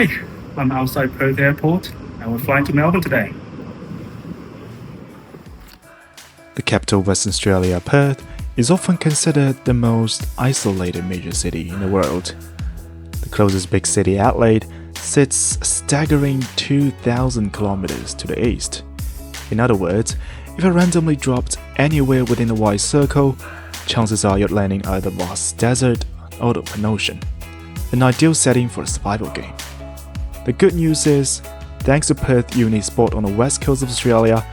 Hi, I'm outside Perth Airport and we're flying to Melbourne today. The capital of Western Australia, Perth, is often considered the most isolated major city in the world. The closest big city, Adelaide, sits a staggering 2,000 kilometers to the east. In other words, if you're randomly dropped anywhere within a wide circle, chances are you're landing either vast desert or open ocean, an ideal setting for a survival game. The good news is, thanks to Perth Uni spot on the west coast of Australia,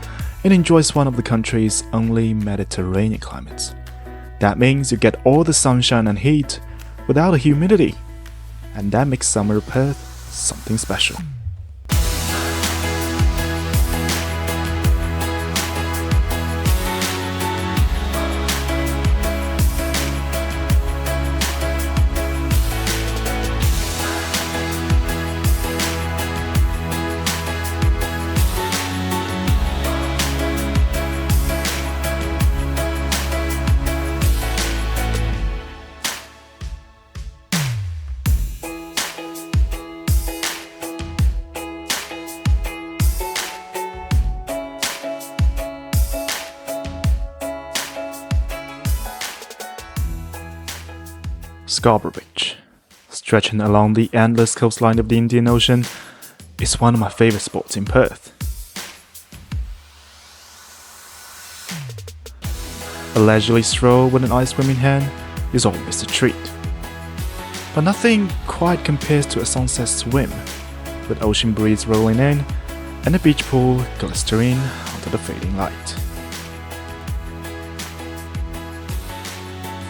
it enjoys one of the country's only Mediterranean climates. That means you get all the sunshine and heat without the humidity, and that makes summer Perth something special. Scarborough Beach, stretching along the endless coastline of the Indian Ocean, is one of my favorite spots in Perth. A leisurely stroll with an ice cream in hand is always a treat. But nothing quite compares to a sunset swim, with ocean breeze rolling in and a beach pool glistering under the fading light.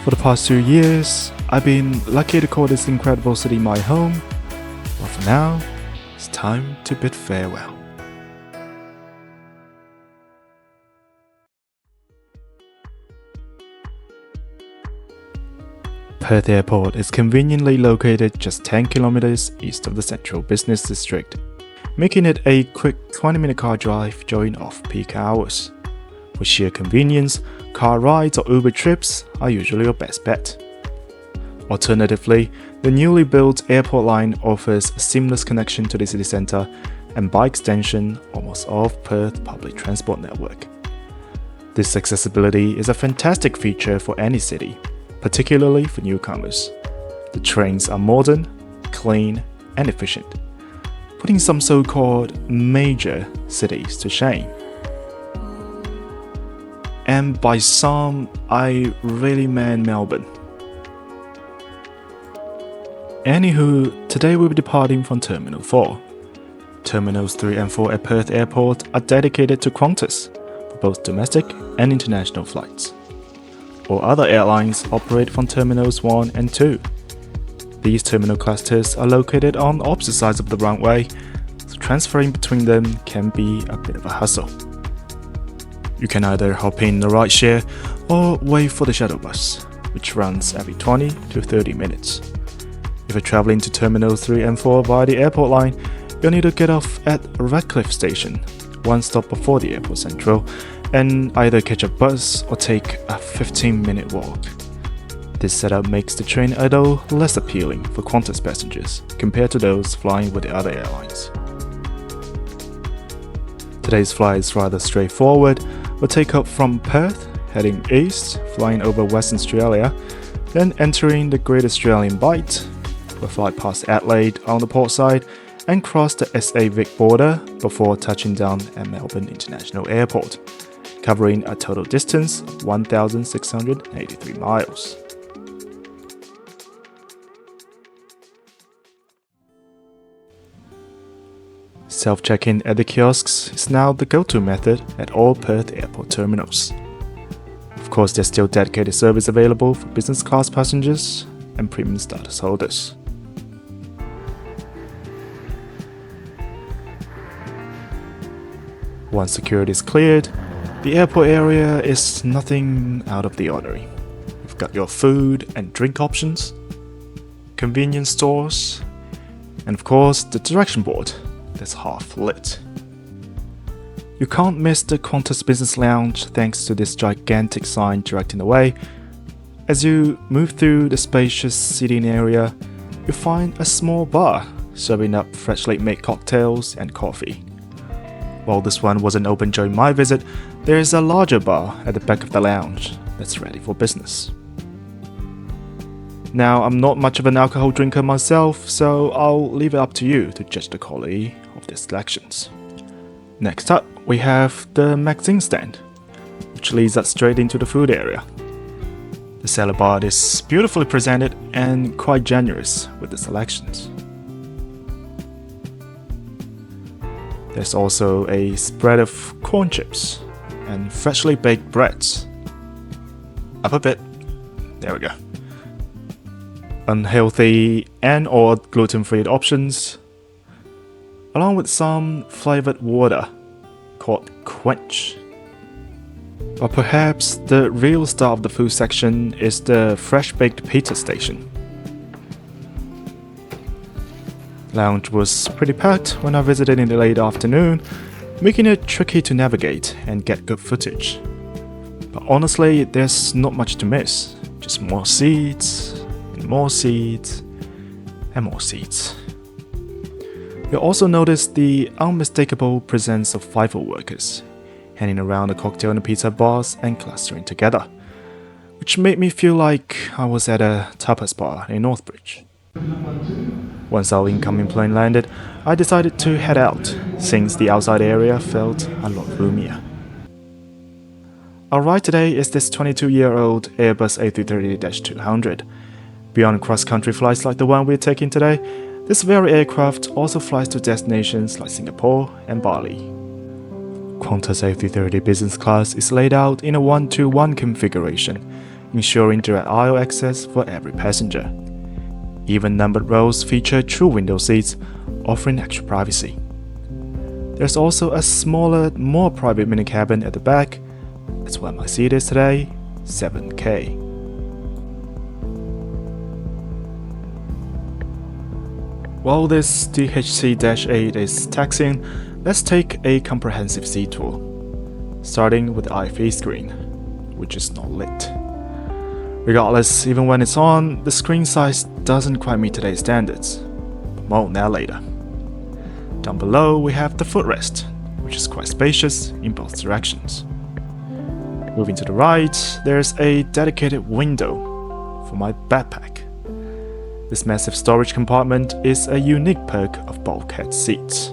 For the past 2 years, I've been lucky to call this incredible city my home, but for now, it's time to bid farewell. Perth Airport is conveniently located just 10 kilometers east of the central business district, making it a quick 20-minute car drive during off-peak hours. For sheer convenience, car rides or Uber trips are usually your best bet. Alternatively, the newly built airport line offers a seamless connection to the city centre and by extension, almost all of Perth's public transport network. This accessibility is a fantastic feature for any city, particularly for newcomers. The trains are modern, clean, and efficient, putting some so-called major cities to shame. And by some, I really meant Melbourne. Anywho, today we'll be departing from Terminal 4. Terminals 3 and 4 at Perth Airport are dedicated to Qantas for both domestic and international flights. All other airlines operate from Terminals 1 and 2. These terminal clusters are located on opposite sides of the runway, so transferring between them can be a bit of a hassle. You can either hop in the rideshare or wait for the shuttle bus, which runs every 20 to 30 minutes. If you're traveling to Terminal 3 and 4 via the airport line, you'll need to get off at Redcliffe Station, one stop before the airport central, and either catch a bus or take a 15-minute walk. This setup makes the train a little less appealing for Qantas passengers compared to those flying with the other airlines. Today's flight is rather straightforward. We'll take off from Perth, heading east, flying over Western Australia, then entering the Great Australian Bight. We'll fly past Adelaide on the port side and cross the SA Vic border before touching down at Melbourne International Airport, covering a total distance of 1,683 miles. Self-check-in at the kiosks is now the go-to method at all Perth Airport terminals. Of course, there's still dedicated service available for business class passengers and premium status holders. Once security is cleared, the airport area is nothing out of the ordinary. You've got your food and drink options, convenience stores, and of course the direction board that's half lit. You can't miss the Qantas Business Lounge thanks to this gigantic sign directing the way. As you move through the spacious seating area, you find a small bar serving up freshly made cocktails and coffee. While this one wasn't open during my visit, there is a larger bar at the back of the lounge that's ready for business. Now, I'm not much of an alcohol drinker myself, so I'll leave it up to you to judge the quality of their selections. Next up, we have the magazine stand, which leads us straight into the food area. The salad bar is beautifully presented and quite generous with the selections. There's also a spread of corn chips and freshly baked breads. Up a bit. There we go. Unhealthy and or gluten-free options, along with some flavored water called Quench. But perhaps the real star of the food section is the fresh baked pizza station. Lounge was pretty packed when I visited in the late afternoon, making it tricky to navigate and get good footage. But honestly, there's not much to miss, just more seats, and more seats, and more seats. You'll also notice the unmistakable presence of FIFO workers, handing around the cocktail and the pizza bars and clustering together, which made me feel like I was at a tapas bar in Northbridge. Once our incoming plane landed, I decided to head out, since the outside area felt a lot roomier. Our ride today is this 22-year-old Airbus A330-200. Beyond cross-country flights like the one we're taking today, this very aircraft also flies to destinations like Singapore and Bali. Qantas A330 Business Class is laid out in a 1-to-1 configuration, ensuring direct aisle access for every passenger. Even numbered rows feature true window seats, offering extra privacy. There's also a smaller, more private mini cabin at the back. That's where my seat is today, 7K. While this DHC-8 is taxiing, let's take a comprehensive seat tour, starting with the IFE screen, which is not lit. Regardless, even when it's on, the screen size doesn't quite meet today's standards, but more on that later. Down below we have the footrest, which is quite spacious in both directions. Moving to the right, there's a dedicated window for my backpack. This massive storage compartment is a unique perk of bulkhead seats.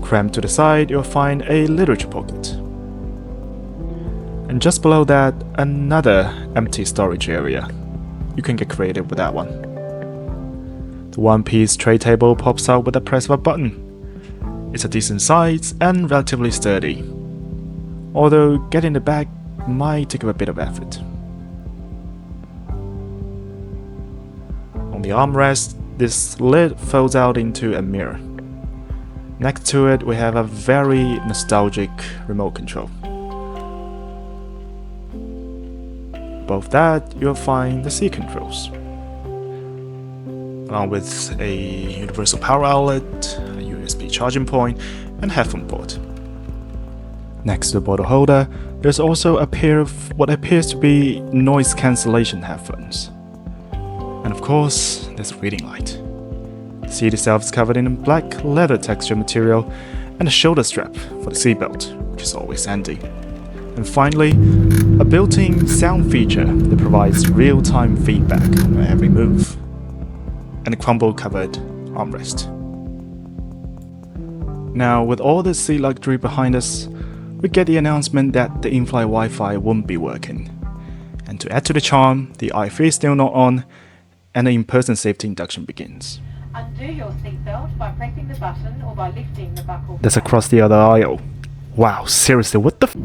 Crammed to the side, you'll find a literature pocket. And just below that, another empty storage area. You can get creative with that one. The one-piece tray table pops out with the press of a button. It's a decent size and relatively sturdy, although getting the bag might take a bit of effort. On the armrest, this lid folds out into a mirror. Next to it, we have a very nostalgic remote control. Above that, you'll find the seat controls, along with a universal power outlet, a USB charging point, and headphone port. Next to the bottle holder, there's also a pair of what appears to be noise cancellation headphones. And of course, there's a reading light. The seat itself is covered in a black leather texture material and a shoulder strap for the seatbelt, which is always handy. And finally, a built-in sound feature that provides real-time feedback on every move, and a crumble-covered armrest. Now, with all the seat luxury behind us, we get the announcement that the in-flight Wi-Fi won't be working. And to add to the charm, the IFE is still not on, and the in-person safety induction begins. Undo your seatbelt by pressing the button or by lifting the buckle. That's across the other aisle. Wow, seriously, what the f?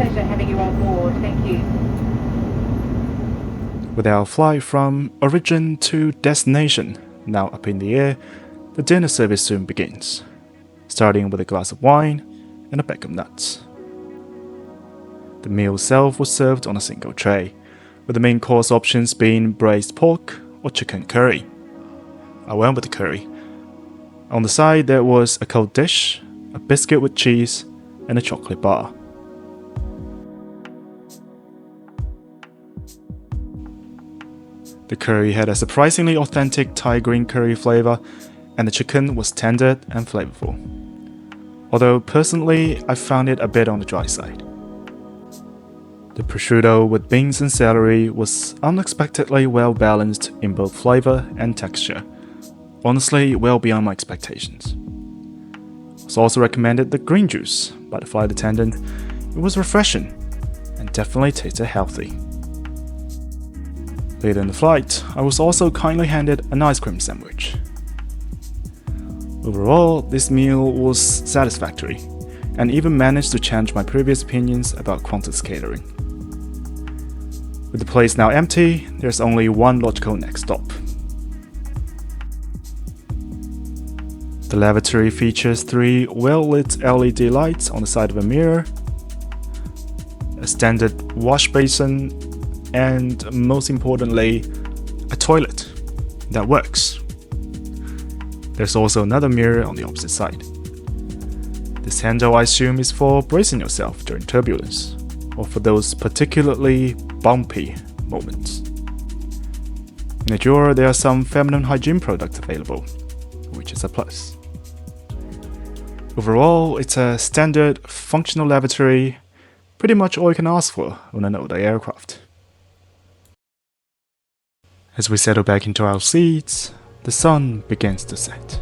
pleasure having you on board. Thank you. With our flight from origin to destination now up in the air, the dinner service soon begins, starting with a glass of wine and a bag of nuts. The meal itself was served on a single tray, with the main course options being braised pork or chicken curry. I went with the curry. On the side there was a cold dish, a biscuit with cheese, and a chocolate bar. The curry had a surprisingly authentic Thai green curry flavor, and the chicken was tender and flavorful. Although personally, I found it a bit on the dry side. The prosciutto with beans and celery was unexpectedly well balanced in both flavor and texture. Honestly, well beyond my expectations. I was also recommended the green juice by the flight attendant. It was refreshing and definitely tasted healthy. Later in the flight, I was also kindly handed an ice cream sandwich. Overall, this meal was satisfactory, and even managed to change my previous opinions about Qantas catering. With the place now empty, there's only one logical next stop. The lavatory features 3 well-lit LED lights on the side of a mirror, a standard wash basin, and most importantly, a toilet that works. There's also another mirror on the opposite side. This handle, I assume, is for bracing yourself during turbulence, or for those particularly bumpy moments. In the drawer, there are some feminine hygiene products available, which is a plus. Overall, it's a standard, functional lavatory, pretty much all you can ask for on an older aircraft. As we settle back into our seats, the sun begins to set.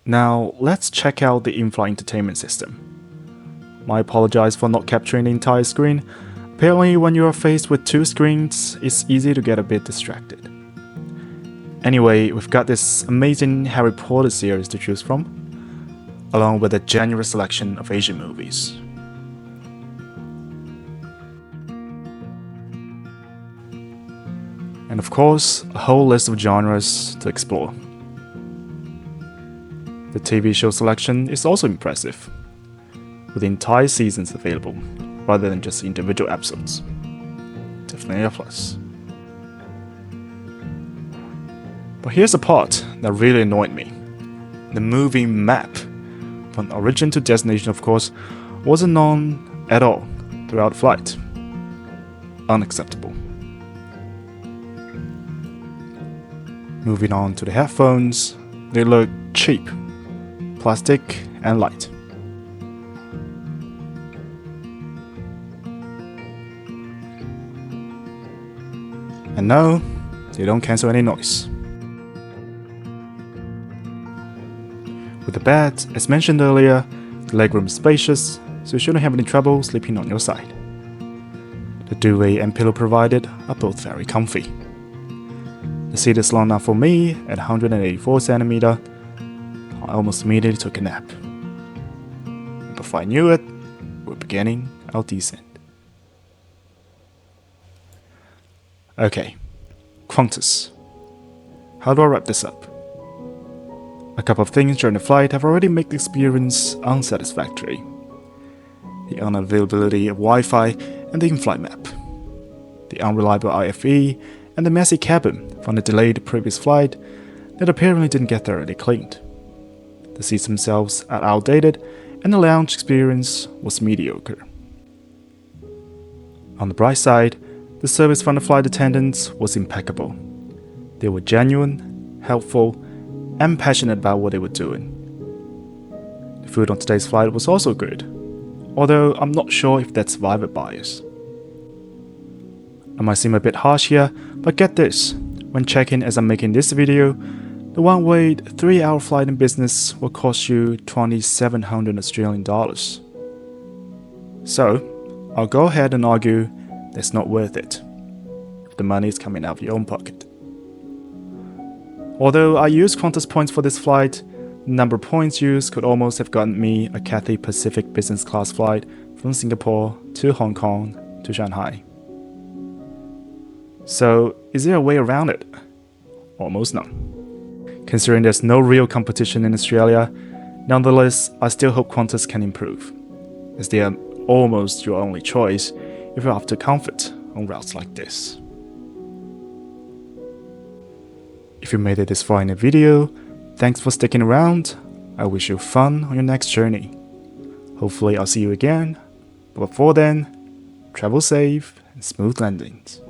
Now, let's check out the in-flight entertainment system. I apologize for not capturing the entire screen. Apparently, when you are faced with 2 screens, it's easy to get a bit distracted. Anyway, we've got this amazing Harry Potter series to choose from, along with a generous selection of Asian movies. And of course, a whole list of genres to explore. The TV show selection is also impressive, with entire seasons available, rather than just individual episodes. Definitely a plus. But here's the part that really annoyed me. The movie map, from origin to destination of course, wasn't on at all throughout the flight. Unacceptable. Moving on to the headphones, they look cheap, plastic and light. And no, they don't cancel any noise. With the bed, as mentioned earlier, the legroom is spacious, so you shouldn't have any trouble sleeping on your side. The duvet and pillow provided are both very comfy. The seat is long enough for me at 184 cm. I almost immediately took a nap. And before I knew it, we're beginning our descent. Okay, Qantas. How do I wrap this up? A couple of things during the flight have already made the experience unsatisfactory. The unavailability of Wi-Fi and the in-flight map. The unreliable IFE and the messy cabin from the delayed previous flight that apparently didn't get thoroughly cleaned. The seats themselves are outdated, and the lounge experience was mediocre. On the bright side, the service from the flight attendants was impeccable. They were genuine, helpful, and passionate about what they were doing. The food on today's flight was also good, although I'm not sure if that's survivor bias. I might seem a bit harsh here, but get this, when checking as I'm making this video, the one-way 3-hour flight in business will cost you 2,700 Australian dollars. So, I'll go ahead and argue that's not worth it, if the money is coming out of your own pocket. Although I used Qantas points for this flight, the number of points used could almost have gotten me a Cathay Pacific Business Class flight from Singapore to Hong Kong to Shanghai. So, is there a way around it? Almost none. Considering there's no real competition in Australia, nonetheless, I still hope Qantas can improve, as they are almost your only choice if you're after comfort on routes like this. If you made it this far in the video, thanks for sticking around. I wish you fun on your next journey. Hopefully I'll see you again, but before then, travel safe and smooth landings.